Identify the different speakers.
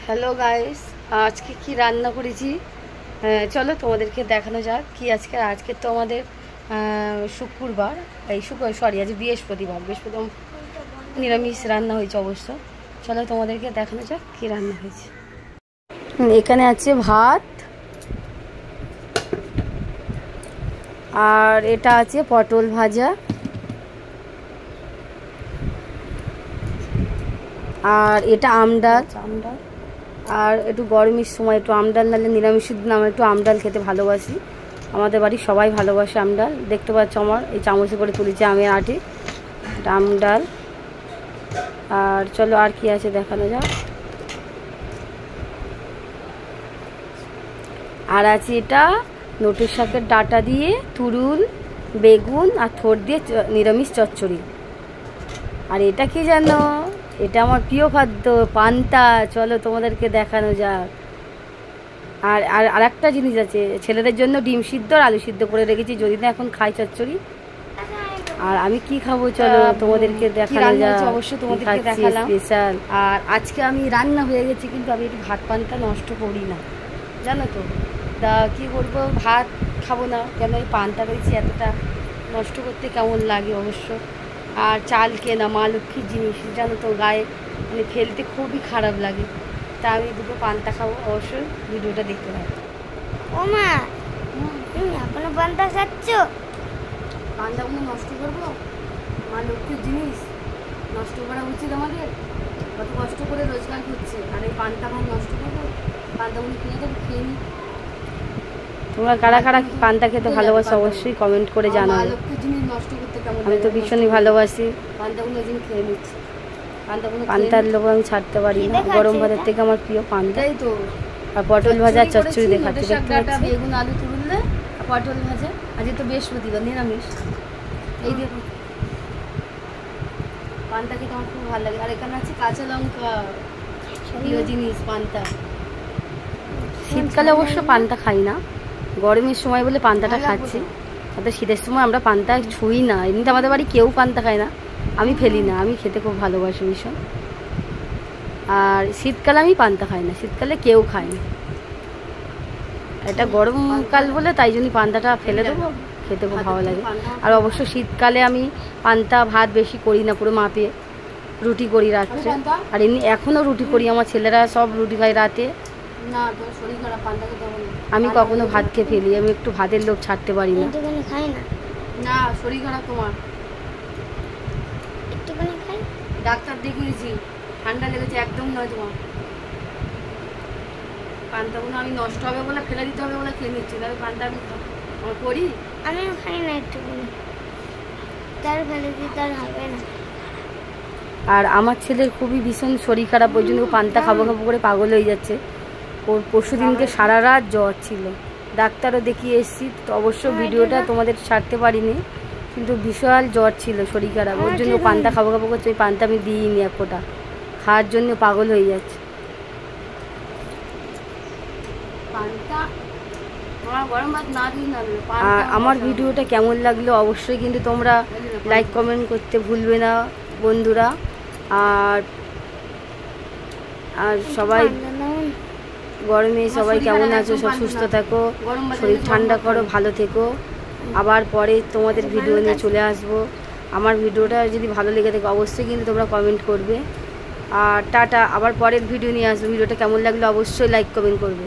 Speaker 1: Hello guys, আজকে কি রান্না করেছি চলো তোমাদেরকে দেখানো যাক কি আজকে তো আমাদের শুক্রবার, আজ বৃহস্পতিবার নিরামিষ রান্না হয়েছে অবশ্য। চলো তোমাদেরকে দেখানো যাক কি রান্না হয়েছে। এখানে আছে ভাত, আর এটা আছে পটল ভাজা, আর এটা আমডাল। আর একটু গরমের সময় একটু আমডাল, নাহলে নিরামিষের দিন আমরা একটু আমডাল খেতে ভালোবাসি। আমাদের বাড়ির সবাই ভালোবাসে আমডাল। দেখতে পাচ্ছ আমার এই চামচে করে তুলেছে আমের আটে, এটা আমডাল। আর চলো আর কি আছে দেখানো যাক। আর আছে এটা নোটের শাকের ডাঁটা দিয়ে তুরুল, বেগুন আর থোড় দিয়ে নিরামিষ চচ্চড়ি। আর এটা কি জানো, এটা আমার প্রিয় খাদ্য পান্তা। চলো তোমাদেরকে দেখানো যাক। আর আর একটা জিনিস আছে, ছেলেদের জন্য ডিম সিদ্ধ আর আলু সিদ্ধ করে রেখেছি, যদি না এখন খাই চচ্চড়ি। আর আমি কি খাবো চলো তোমাদেরকে দেখানো যাক, অবশ্যই তোমাদেরকে দেখালাম স্পেশাল। আর আজকে আমি রান্না হয়ে গেছি, কিন্তু আমি একটু ভাত পান্তা নষ্ট করি না, জানো তো। তা কী করবো, ভাত খাবো না কেন, এই পান্তা করেছি, এতটা নষ্ট করতে কেমন লাগে অবশ্য। আর চাল কেনা মা লক্ষ্মীর জিনিস, জানো তো, গায়ে মানে ফেলতে খুবই খারাপ লাগে। তা আমি দুটো পান্তা খাবো, অবশ্যই ভিডিওটা দেখতে পাবো।
Speaker 2: ও মা, তুমি এখনো পান্তা খাচ্ছ?
Speaker 1: পান্তাগুলো নষ্ট করবো? মা লক্ষ্মীর জিনিস নষ্ট করা উচিত আমাদের? কত কষ্ট করে রোজগার করছে, আর এই পান্তা ভাত নষ্ট করবো? পান্তাগুলো কিনে দেবো, খেয়ে নিই। তোমরা কারা কারা পান্তা খেতে ভালোবাসো অবশ্যই কমেন্ট করে জানাও। লক্ষ্মীর জিনিস নষ্ট করতে কেমন, আমি তো ভীষণই ভালোবাসি। পান্তাগুলো একদিন খেয়ে নিচ্ছি, পান্তার লোভ আমি ছাড়তে পারি না। গরম ভাতের থেকে আমার প্রিয় পান্তাই তো। আর পটল ভাজা চচ্চড়ি দেখাচ্ছি, দেখতে পাচ্ছি। বেগুন আলু তুললে পটল ভাজা, আজকে তো বৃহস্পতিবার নিরামিষ। এই দেখো পান্তা খেতে আমার খুব ভালো লাগে। আর এখানে আছে কাঁচা লঙ্কা, প্রিয় জিনিস পান্তা। শীতকালে অবশ্য পান্তা খাই না, গরমের সময় বলে পান্তাটা খাচ্ছি। তাতে শীতের সময় আমরা পান্তা ছুঁই না, এমনিতে আমাদের বাড়ি কেউ পান্তা খায় না, আমি ফেলি না, আমি খেতে খুব ভালোবাসি ভীষণ। আর শীতকালে আমি পান্তা খাই না, শীতকালে কেউ খায় না। এটা গরমকাল বলে তাই জন্য পান্তাটা ফেলে দেবো, খেতে খুব ভালো লাগে। আর অবশ্য শীতকালে আমি পান্তা ভাত বেশি করি না, পুরো মাপে রুটি করি রাত্রে। আর এমনি এখনও রুটি করি, আমার ছেলেরা সব রুটি খায় রাতে। না শরীর খারাপ, পান্তা খেতে হবে না। আমি কখনো ভাত খেয়ে ফেলি, আমি একটু ভাতের লোভ ছাড়তে পারি না।
Speaker 2: খাই না,
Speaker 1: না শরীর খারাপ তোমার,
Speaker 2: একটুখানি খাই।
Speaker 1: ডাক্তার দেখিয়েছি, ঠান্ডা লেগেছে, একদম নয় তোমার। পান্তাগুলো আমি নষ্ট হবে বলে, ফেলে দিতে হবে বলে খেয়ে নিচ্ছি, তবে পান্তা আমি করি।
Speaker 2: আমিও খাই না একটুখানি, তার ফেলে দিই, তার হবে না।
Speaker 1: আর আমার ছেলের খুবই ভীষণ শরীর খারাপ, ওই জন্য পান্তা খাবো খাবো করে পাগল হয়ে যাচ্ছে। ওর পরশু দিনকে সারা রাত জ্বর ছিল, ডাক্তারও দেখিয়ে এসেছি। তো অবশ্য ভিডিওটা তোমাদের ছাড়তে পারিনি, কিন্তু বিশাল জ্বর ছিল, শরীর খারাপ, ওর জন্য পান্তা খাবো খাবো করছে। ওই পান্তা আমি দিইনি, এক ফোঁটা খাওয়ার জন্য পাগল হয়ে যাচ্ছে। আর আমার ভিডিওটা কেমন লাগলো অবশ্যই কিন্তু তোমরা লাইক কমেন্ট করতে ভুলবে না বন্ধুরা। আর সবাই গরমে সবাই কেমন আছো, সব সুস্থ থাকো, শরীর ঠান্ডা করো, ভালো থেকো। আবার পরে তোমাদের ভিডিও নিয়ে চলে আসবো। আমার ভিডিওটা যদি ভালো লেগে থাকে অবশ্যই কিন্তু তোমরা কমেন্ট করবে। আর টাটা, আবার পরের ভিডিও নিয়ে আসবো। ভিডিওটা কেমন লাগলো অবশ্যই লাইক কমেন্ট করবে।